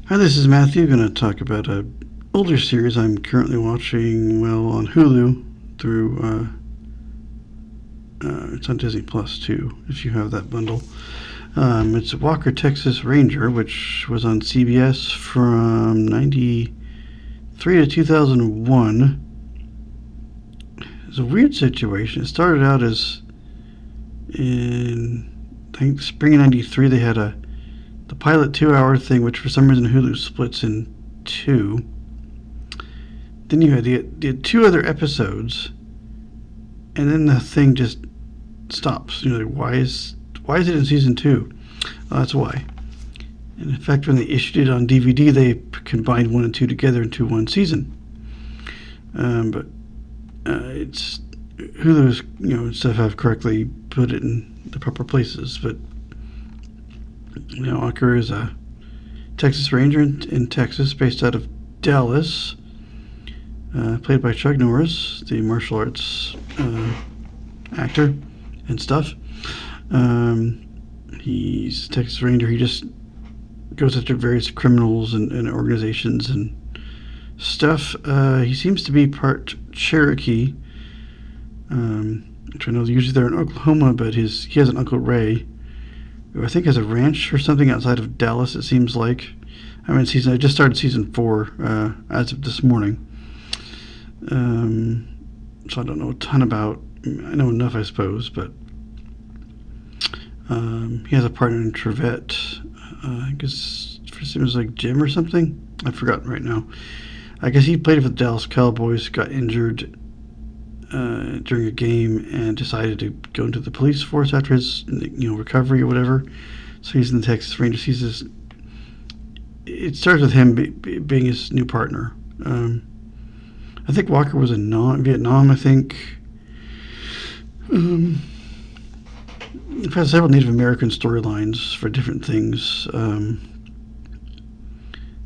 Hi, this is Matthew. Going to talk about a older series I'm currently watching, on Hulu through. It's on Disney Plus too, if you have that bundle. It's Walker Texas Ranger, which was on CBS from '93 to 2001. It's a weird situation. It started out as in I think spring of '93. They had the pilot 2 hour thing, which for some reason Hulu splits in two. Then you had two other episodes, and then the thing just stops. Why is it in season two? Well, that's why. And in fact, when they issued it on DVD, they combined one and two together into one season. But it's Hulu's stuff have correctly put it in the proper places, but Walker is a Texas Ranger in Texas, based out of Dallas, played by Chuck Norris, the martial arts actor and stuff. He's a Texas Ranger. He just goes after various criminals and organizations and stuff. He seems to be part Cherokee, which I know usually they're in Oklahoma, but he has an Uncle Ray, who I think has a ranch or something outside of Dallas, it seems like. I just started season 4 as of this morning. So I don't know a ton about. I know enough, I suppose, but he has a partner in Thrift. I guess first name was like Jim or something. I've forgotten right now. I guess he played for the Dallas Cowboys, got injured during a game, and decided to go into the police force after his recovery or whatever. So he's in the Texas Rangers. It starts with him being his new partner. I think Walker was in Vietnam, I think. We've had several Native American storylines for different things.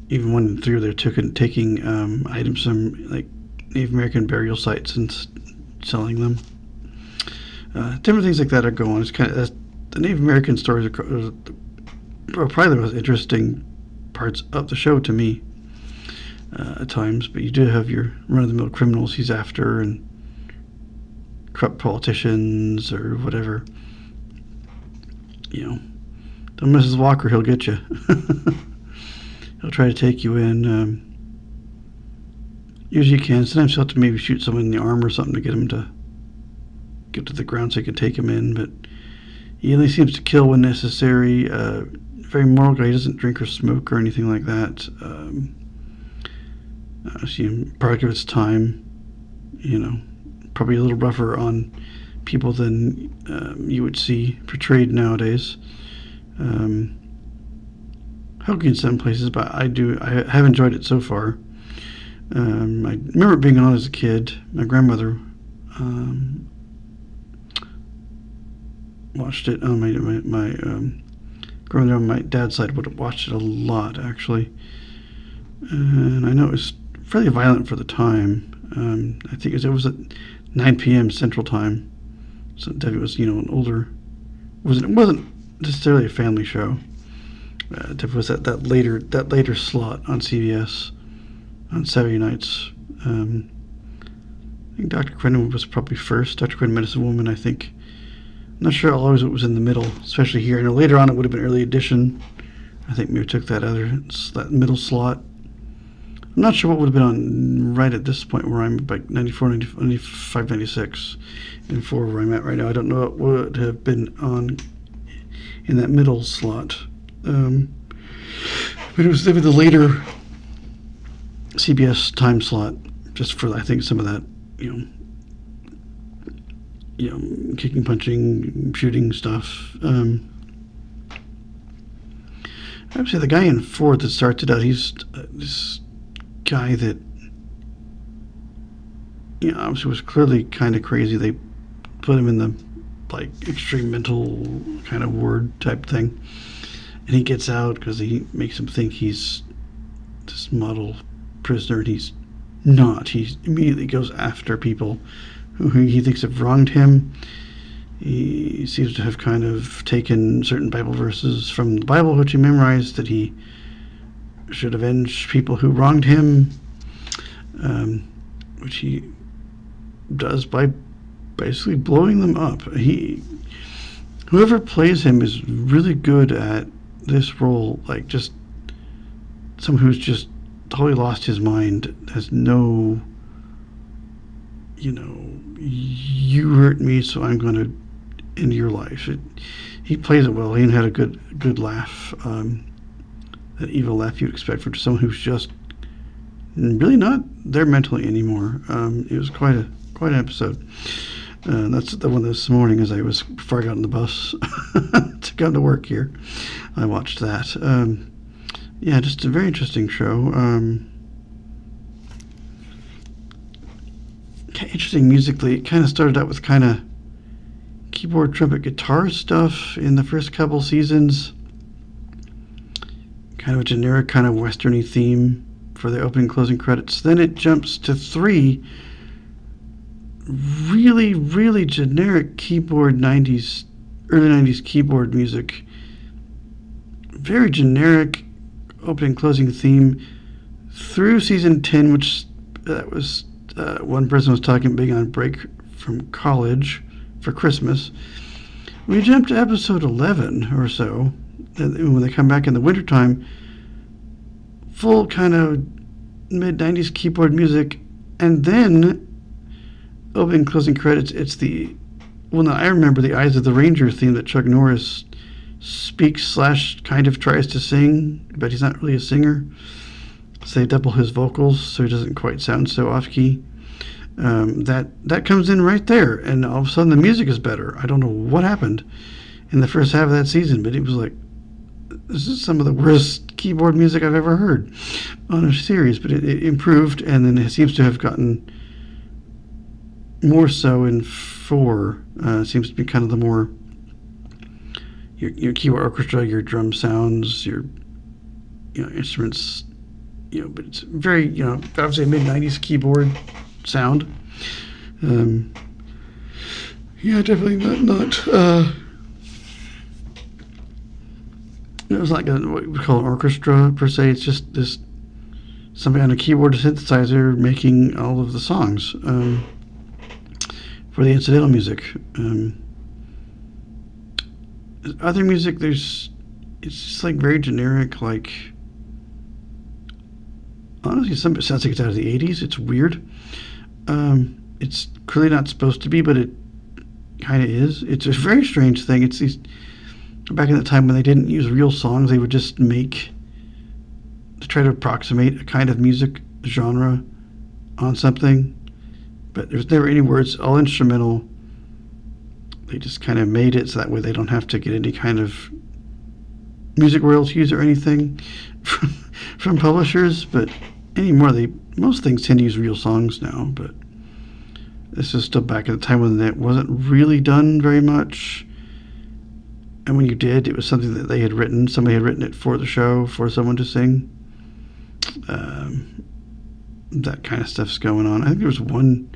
Even one through there taking items from like Native American burial sites and selling them. Different things like that are going. It's kind of the Native American stories are probably the most interesting parts of the show to me at times. But you do have your run-of-the-mill criminals he's after and corrupt politicians or whatever. Don't mess with Walker, he'll get you. He'll try to take you in. Usually he can. Sometimes he'll have to maybe shoot someone in the arm or something to get him to get to the ground so he can take him in. But he only seems to kill when necessary. Very moral guy. He doesn't drink or smoke or anything like that. Product of its time. Probably a little rougher on people than you would see portrayed nowadays. Hokey in some places, but I have enjoyed it so far. I remember it being on as a kid. My grandmother watched it. My grandmother on my dad's side would have watched it a lot, actually. And I know it was fairly violent for the time. I think it was at 9 p.m. Central Time. So it was, an older. It wasn't necessarily a family show. It was that later slot on CBS on Saturday nights. I think Dr. Quinn was probably first. Dr. Quinn, Medicine Woman, I think. I'm not sure always it was in the middle, especially here. I know later on it would have been early edition. I think maybe took that middle slot. I'm not sure what would have been on right at this point where I'm like 94, 95, 96, and 4 where I'm at right now. I don't know what would have been on in that middle slot. But it was the later CBS time slot, just for I think some of that, kicking, punching, shooting stuff. I would say the guy in 4 that starts it out, he's this guy that obviously was clearly kind of crazy. They put him in the extreme mental kind of ward type thing, and he gets out because he makes him think he's this model prisoner, and he's not. He immediately goes after people who he thinks have wronged him. He seems to have kind of taken certain Bible verses from the Bible, which he memorized, that he should avenge people who wronged him, which he does by basically blowing them up. Whoever plays him is really good at this role, like just someone who's just totally lost his mind, has no, you hurt me, so I'm going to end your life. He plays it well. He had a good laugh, that evil laugh you'd expect from someone who's just really not there mentally anymore. It was quite an episode. That's the one this morning before I got on the bus to come to work here. I watched that. Just a very interesting show. Interesting musically. It kind of started out with kind of keyboard, trumpet, guitar stuff in the first couple seasons. Kind of a generic, kind of westerny theme for the opening and closing credits. Then it jumps to 3 really, really generic keyboard early 90s keyboard music. Very generic opening and closing theme through season 10, which that was one person was talking big on break from college for Christmas. We jumped to episode 11 or so, and when they come back in the wintertime, full kind of mid-90s keyboard music, and then opening and closing credits, it's I remember the Eyes of the Ranger theme that Chuck Norris speaks / kind of tries to sing, but he's not really a singer. So they double his vocals so he doesn't quite sound so off-key. That comes in right there, and all of a sudden the music is better. I don't know what happened in the first half of that season, but it was like, this is some of the worst keyboard music I've ever heard on a series, but it improved, and then it seems to have gotten more so in 4. It seems to be kind of the more your keyboard orchestra, your drum sounds, your instruments, but it's very, obviously a mid-90s keyboard sound. Definitely not it was like what we call an orchestra per se. It's just this somebody on a keyboard synthesizer making all of the songs for the incidental music. Other music, it's just like very generic, like honestly some of it sounds like it's out of the 80s. It's weird. It's clearly not supposed to be, but it kind of is. It's a very strange thing. It's these, back in the time when they didn't use real songs, they would just to try to approximate a kind of music genre on something, but there's never any words, all instrumental. They just kind of made it so that way they don't have to get any kind of music royalties or anything from publishers. But anymore, most things tend to use real songs now, but this is still back at the time when that wasn't really done very much. And when you did, it was something that they had written. Somebody had written it for the show, for someone to sing. That kind of stuff's going on. I think there's one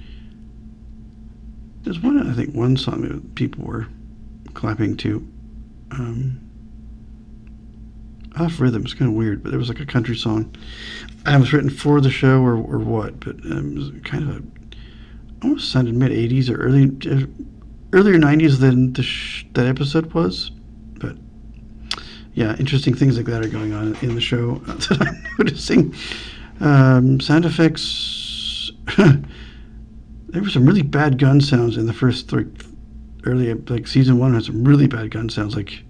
song that people were clapping to. Off rhythm. It's kind of weird, but it was like a country song. It was written for the show or what, but it was kind of almost sounded mid-80s or earlier 90s than that episode was. But yeah, interesting things like that are going on in the show that I'm noticing. Sound effects. There were some really bad gun sounds in the first early, like season 1 had some really bad gun sounds, like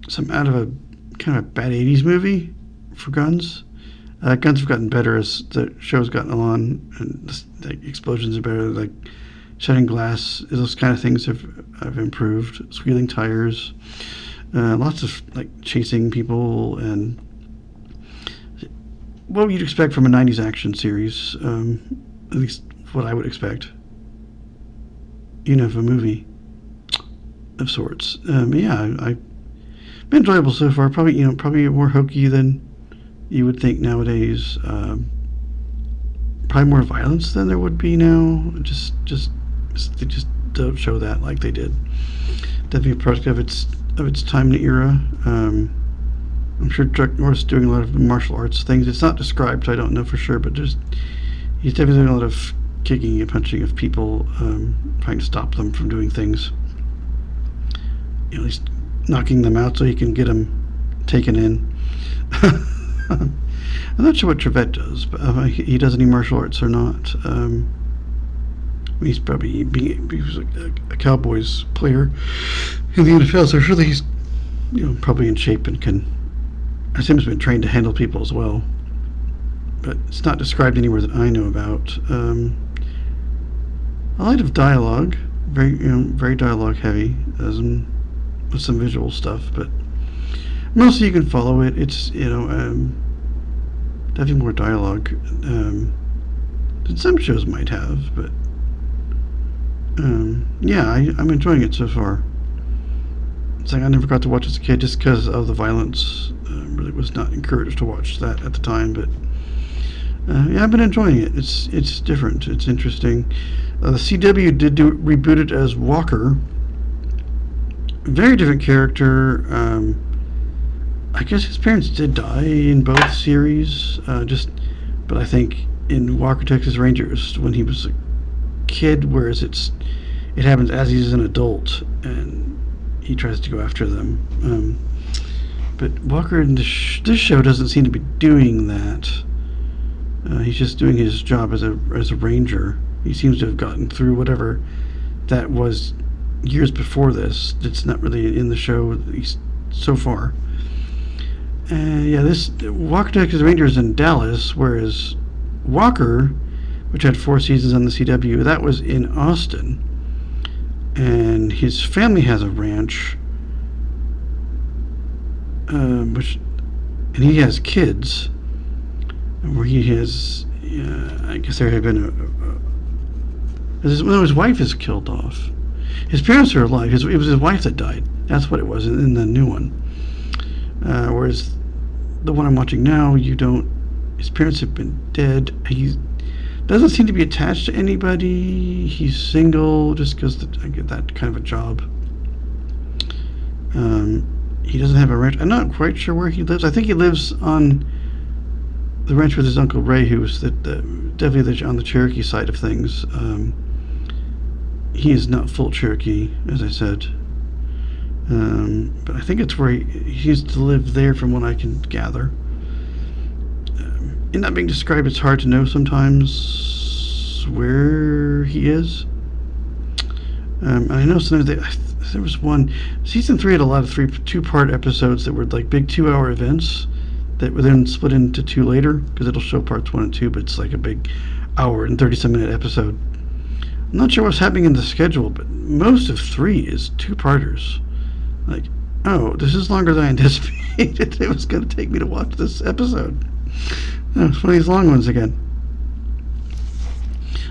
some out of a kind of a bad 80s movie for guns. Guns have gotten better as the show's gotten along, and the explosions are better, like shedding glass, those kind of things have improved. Squealing tires, lots of like chasing people, and what you'd expect from a 90s action series, at least what I would expect, of a movie of sorts. I've been enjoyable so far. Probably more hokey than you would think nowadays. Probably more violence than there would be now. They just don't show that like they did. Definitely a product of its time and era. I'm sure Chuck Norris is doing a lot of martial arts things. It's not described, so I don't know for sure, but he's definitely doing a lot of kicking and punching of people, trying to stop them from doing things. At least knocking them out so he can get them taken in. I'm not sure what Thrift does, but he does any martial arts or not. He's probably he was a Cowboys player in the NFL, so surely he's probably in shape and can. I assume he's been trained to handle people as well, but it's not described anywhere that I know about. A lot of dialogue, very dialogue heavy, with some visual stuff, but mostly you can follow it. It's definitely more dialogue than some shows might have, but yeah, I'm enjoying it so far. It's like I never got to watch as a kid just because of the violence. Really was not encouraged to watch that at the time, but yeah, I've been enjoying it. It's different. It's interesting. The CW did reboot it as Walker. Very different character. I guess his parents did die in both series. But I think in Walker Texas Rangers when he was a kid, whereas it happens as he's an adult and he tries to go after them. But Walker in this show doesn't seem to be doing that. He's just doing his job as a ranger. He seems to have gotten through whatever that was years before this. It's not really in the show at least so far. Yeah, this Walker Texas Rangers in Dallas, whereas Walker, which had 4 seasons on the CW, that was in Austin. And his family has a ranch, and he has kids, where he has, I guess there had been his wife is killed off. His parents are alive. It was his wife that died. That's what it was in the new one. Whereas the one I'm watching now, his parents have been dead. He doesn't seem to be attached to anybody. He's single just because I get that kind of a job. He doesn't have a ranch. I'm not quite sure where he lives. I think he lives on the ranch with his Uncle Ray, who's definitely on the Cherokee side of things. He is not full Cherokee, as I said. But I think it's where he used to live there from what I can gather. In not being described, it's hard to know sometimes where he is. And I know sometimes there was one, season 3 had a lot of 2-part episodes that were like big 2-hour events that were then split into 2 later, because it'll show parts 1 and 2, but it's like a big hour and 30-some-minute episode. I'm not sure what's happening in the schedule, but most of 3 is 2-parters. Like, oh, this is longer than I anticipated it was going to take me to watch this episode. It's one of these long ones again.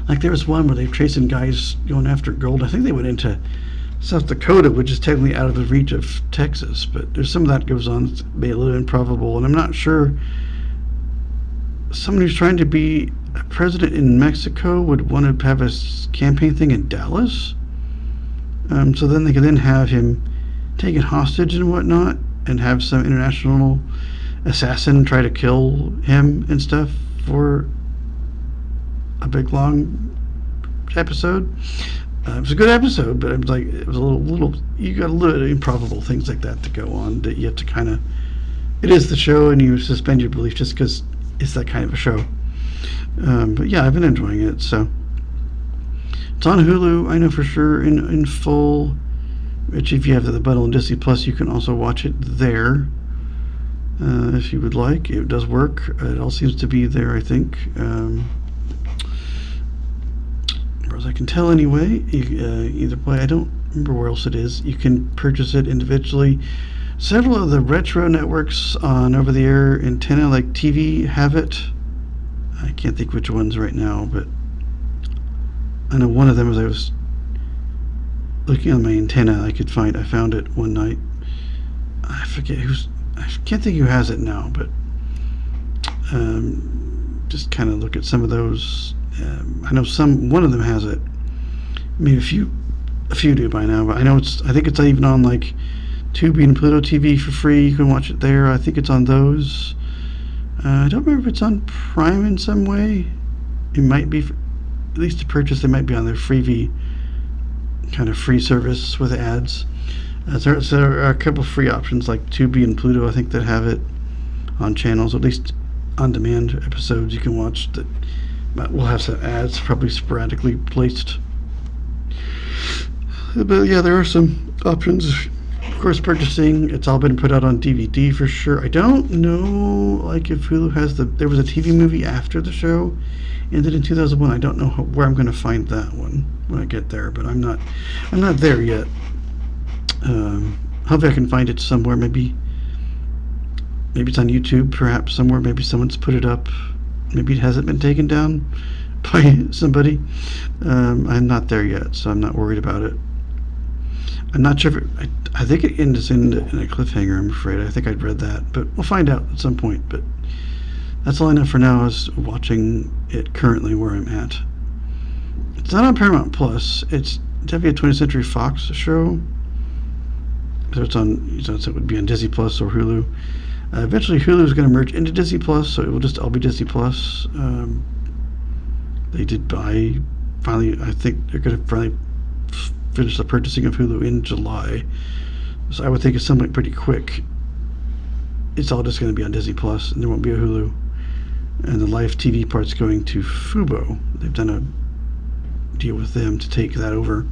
Like there was one where they're chasing guys going after gold. I think they went into South Dakota, which is technically out of the reach of Texas, but there's some of that goes on. It's maybe a little improbable, and I'm not sure someone who's trying to be a president in Mexico would want to have a campaign thing in Dallas. So then they could then have him taken hostage and whatnot, and have some international assassin try to kill him and stuff for a big long episode. It was a good episode, but it was a little you got a little improbable things like that to go on that you have to kind of, it is the show and you suspend your belief just because it's that kind of a show. But yeah, I've been enjoying it. So it's on Hulu, I know for sure, in full, which if you have the bundle in Disney Plus, you can also watch it there. If you would like, it does work. It all seems to be there, I think. As I can tell anyway, either way, I don't remember where else it is. You can purchase it individually. Several of the retro networks on over-the-air antenna like TV have it. I can't think which ones right now, but I know one of them, as I was looking on my antenna, I found it one night. I can't think who has it now, but just kind of look at some of those. I know one of them has it. Maybe a few do by now, but I think it's even on like Tubi and Pluto TV for free. You can watch it there. I think it's on those. I don't remember if it's on Prime in some way. It might be, at least to purchase, they might be on their freebie kind of free service with ads. So there are a couple free options like Tubi and Pluto, I think, that have it on channels, at least on-demand episodes you can watch that will have some ads probably sporadically placed. But yeah, there are some options. Of course, purchasing, it's all been put out on DVD for sure. I don't know, like, if Hulu has there was a TV movie after the show ended in 2001. I don't know where I'm going to find that one when I get there, but I'm not there yet. Hopefully I can find it somewhere. Maybe it's on YouTube, perhaps somewhere. Maybe someone's put it up. Maybe it hasn't been taken down by somebody. I'm not there yet, so I'm not worried about it. I'm not sure if I think it ends in a cliffhanger, I'm afraid. I think I'd read that, but we'll find out at some point. But that's all I know for now is watching it currently where I'm at. It's not on Paramount Plus. It's definitely a 20th Century Fox show. So it's on, so it would be on Disney Plus or Hulu. Eventually Hulu is going to merge into Disney Plus, so it will just all be Disney Plus. They did finally, I think they're going to finally finish the purchasing of Hulu in July. So I would think it's something pretty quick. It's all just going to be on Disney Plus, and there won't be a Hulu. And the live TV part's going to Fubo. They've done a deal with them to take that over.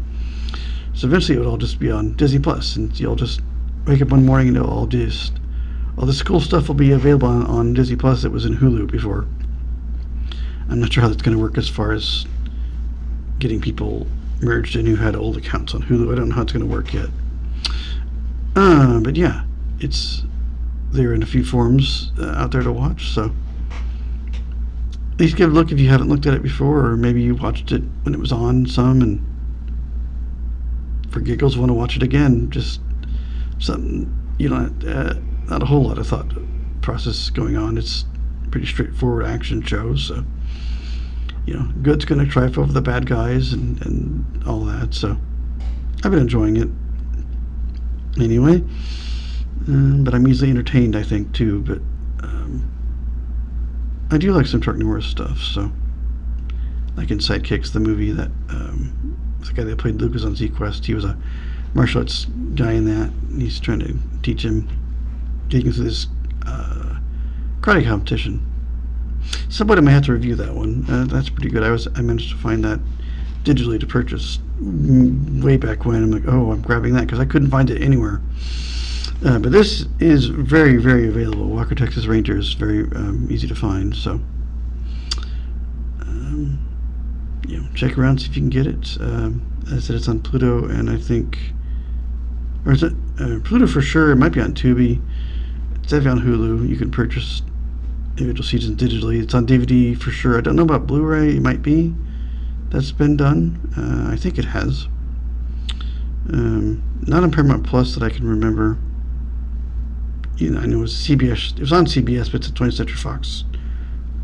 So eventually it would all just be on Disney Plus, and you'll just wake up one morning and it'll all this cool stuff will be available on Disney Plus that was in Hulu before. I'm not sure how that's going to work as far as getting people merged in who had old accounts on Hulu. I don't know how it's going to work yet. But yeah, it's there in a few forms out there to watch, so at least give a look if you haven't looked at it before, or maybe you watched it when it was on some and for giggles want to watch it again. Just something, not a whole lot of thought process going on. It's a pretty straightforward action show, so good's going to triumph over the bad guys and all that. So I've been enjoying it anyway, but I'm easily entertained, I think, too. But I do like some Chuck Norris stuff, so like in Sidekicks, the movie that the guy that played Lucas on Z-Quest, he was a martial arts guy in that, and he's trying to teach him, getting through this karate competition. Somebody might have to review that one. That's pretty good. I managed to find that digitally to purchase way back when. I'm like, oh, I'm grabbing that because I couldn't find it anywhere. But this is very, very available. Walker Texas Ranger is very easy to find. So, check around, see if you can get it. As I said, it's on Pluto, and I think, or is it Pluto for sure? It might be on Tubi. It's definitely on Hulu. You can purchase individual seasons digitally. It's on DVD for sure. I don't know about Blu-ray. It might be. That's been done. I think it has. Not on Paramount Plus that I can remember. I know it was CBS. It was on CBS, but it's a 20th Century Fox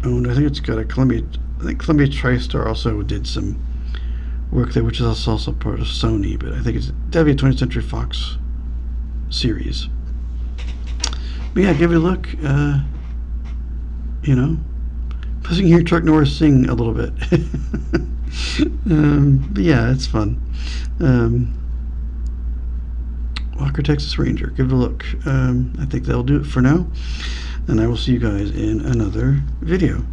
owned. I think it's got a Columbia. I think Columbia TriStar also did some work there, which is also part of Sony. But I think it's definitely a 20th Century Fox series. But yeah, give it a look. Plus you can hear Chuck Norris sing a little bit. But yeah, it's fun. Walker Texas Ranger, give it a look. I think that'll do it for now, and I will see you guys in another video.